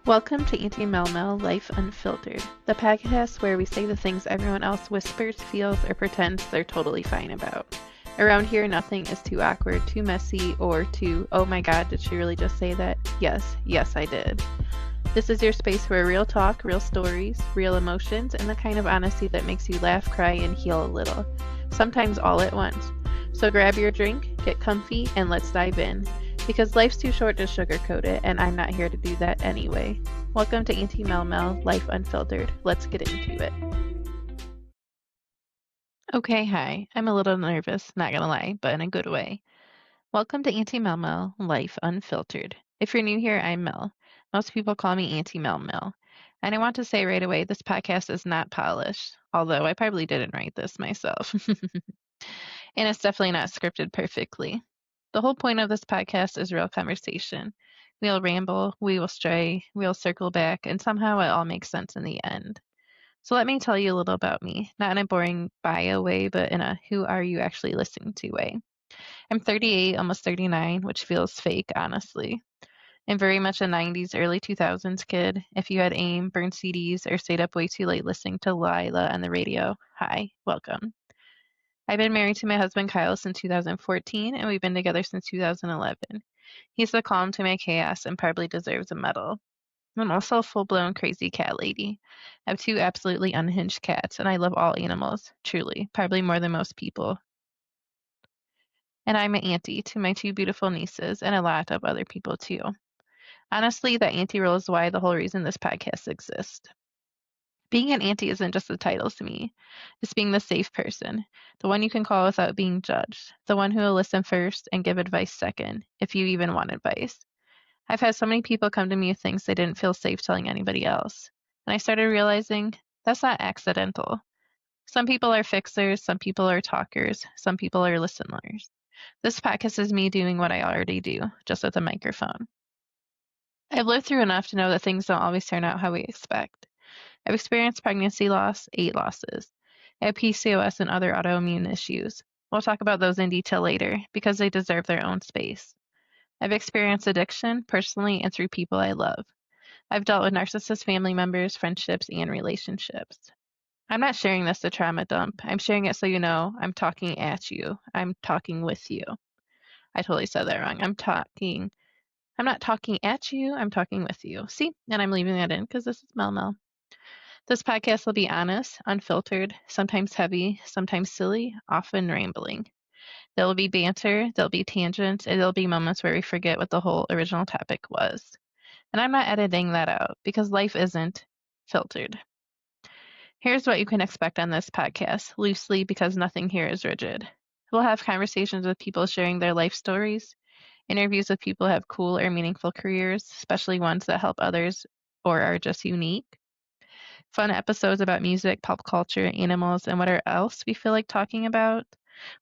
Welcome to Auntie Mel Mel Life Unfiltered, the podcast where we say the things everyone else whispers, feels, or pretends they're totally fine about. Around here, nothing is too awkward, too messy, or too, oh my god, did she really just say that? Yes, I did. This is your space where real talk, real stories, real emotions, and the kind of honesty that makes you laugh, cry, and heal a little. Sometimes all at once. So grab your drink, get comfy, and let's dive in. Because life's too short to sugarcoat it, and I'm not here to do that anyway. Welcome to Auntie Mel Mel Life Unfiltered. Let's get into it. Okay, hi. I'm a little nervous, not gonna lie, but in a good way. Welcome to Auntie Mel Mel Life Unfiltered. If you're new here, I'm Mel. Most people call me Auntie Mel Mel. And I want to say right away, this podcast is not polished, although I probably didn't write this myself. And it's definitely not scripted perfectly. The whole point of this podcast is real conversation. We'll ramble, we will stray, we'll circle back, and somehow it all makes sense in the end. So let me tell you a little about me, not in a boring bio way, but in a who are you actually listening to way. I'm 38, almost 39, which feels fake, honestly. I'm very much a 90s, early 2000s kid. If you had AIM, burned CDs, or stayed up way too late listening to Lila on the radio, hi, welcome. I've been married to my husband Kyle since 2014, and we've been together since 2011. He's the calm to my chaos and probably deserves a medal. I'm also a full-blown crazy cat lady. I have two absolutely unhinged cats, and I love all animals, truly, probably more than most people. And I'm an auntie to my two beautiful nieces and a lot of other people too. Honestly, that auntie role is why the whole reason this podcast exists. Being an auntie isn't just a title to me. It's being the safe person, the one you can call without being judged, the one who will listen first and give advice second, if you even want advice. I've had so many people come to me with things they didn't feel safe telling anybody else. And I started realizing that's not accidental. Some people are fixers, some people are talkers, some people are listeners. This podcast is me doing what I already do, just with a microphone. I've lived through enough to know that things don't always turn out how we expect. I've experienced pregnancy loss, 8 losses. I have PCOS and other autoimmune issues. We'll talk about those in detail later because they deserve their own space. I've experienced addiction personally and through people I love. I've dealt with narcissist family members, friendships, and relationships. I'm not sharing this to trauma dump. I'm sharing it so you know I'm talking at you. I'm talking with you. I totally said that wrong. I'm not talking at you. I'm talking with you. See? And I'm leaving that in because this is Mel Mel. This podcast will be honest, unfiltered, sometimes heavy, sometimes silly, often rambling. There will be banter, there'll be tangents, and there'll be moments where we forget what the whole original topic was. And I'm not editing that out because life isn't filtered. Here's what you can expect on this podcast, loosely because nothing here is rigid. We'll have conversations with people sharing their life stories, interviews with people who have cool or meaningful careers, especially ones that help others or are just unique. Fun episodes about music, pop culture, animals, and whatever else we feel like talking about.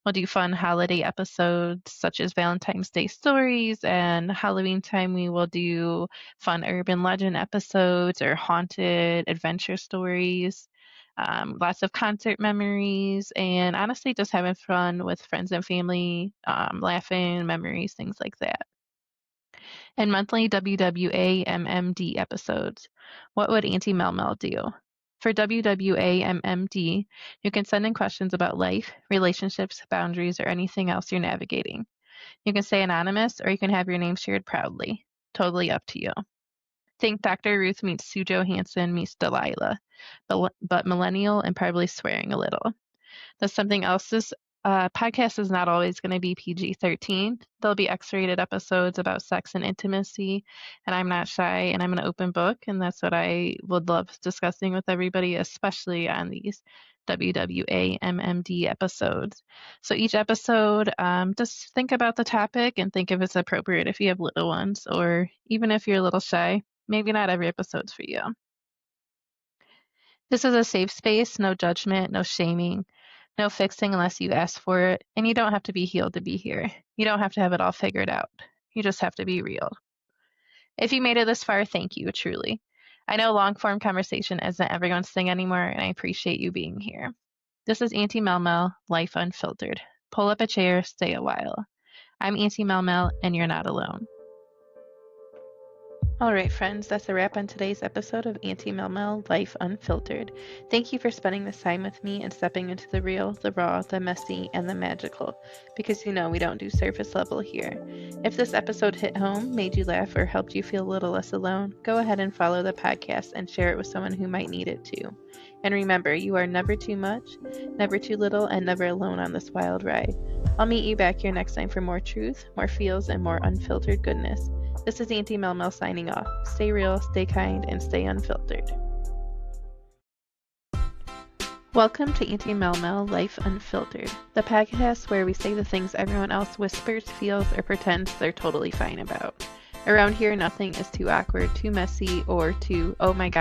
We'll do fun holiday episodes such as Valentine's Day stories, and Halloween time we will do fun urban legend episodes or haunted adventure stories. Lots of concert memories, and honestly, just having fun with friends and family, laughing, memories, things like that. And monthly WWAMMD episodes. What would Auntie Mel Mel do? For WWAMMD, you can send in questions about life, relationships, boundaries, or anything else you're navigating. You can stay anonymous or you can have your name shared proudly. Totally up to you. Think Dr. Ruth meets Sue Johansson meets Delilah, but millennial and probably swearing a little. That's something else. This podcast is not always going to be PG-13. There'll be X-rated episodes about sex and intimacy, and I'm not shy, and I'm an open book, and that's what I would love discussing with everybody, especially on these WWAMMD episodes. So each episode, just think about the topic and think if it's appropriate if you have little ones, or even if you're a little shy, maybe not every episode's for you. This is a safe space, no judgment, no shaming, no fixing unless you ask for it, and you don't have to be healed to be here. You don't have to have it all figured out. You just have to be real. If you made it this far, thank you, truly. I know long form conversation isn't everyone's thing anymore, and I appreciate you being here. This is Auntie Mel Mel, Life Unfiltered. Pull up a chair, stay a while. I'm Auntie Mel Mel, and you're not alone. All right, friends, that's a wrap on today's episode of Auntie Mel Mel Life Unfiltered. Thank you for spending this time with me and stepping into the real, the raw, the messy, and the magical, because we don't do surface level here. If this episode hit home, made you laugh, or helped you feel a little less alone, go ahead and follow the podcast and share it with someone who might need it too. And remember, you are never too much, never too little, and never alone on this wild ride. I'll meet you back here next time for more truth, more feels, and more unfiltered goodness. This is Auntie Mel Mel signing off. Stay real, stay kind, and stay unfiltered. Welcome to Auntie Mel Mel Life Unfiltered, the podcast where we say the things everyone else whispers, feels, or pretends they're totally fine about. Around here, nothing is too awkward, too messy, or too, oh my god,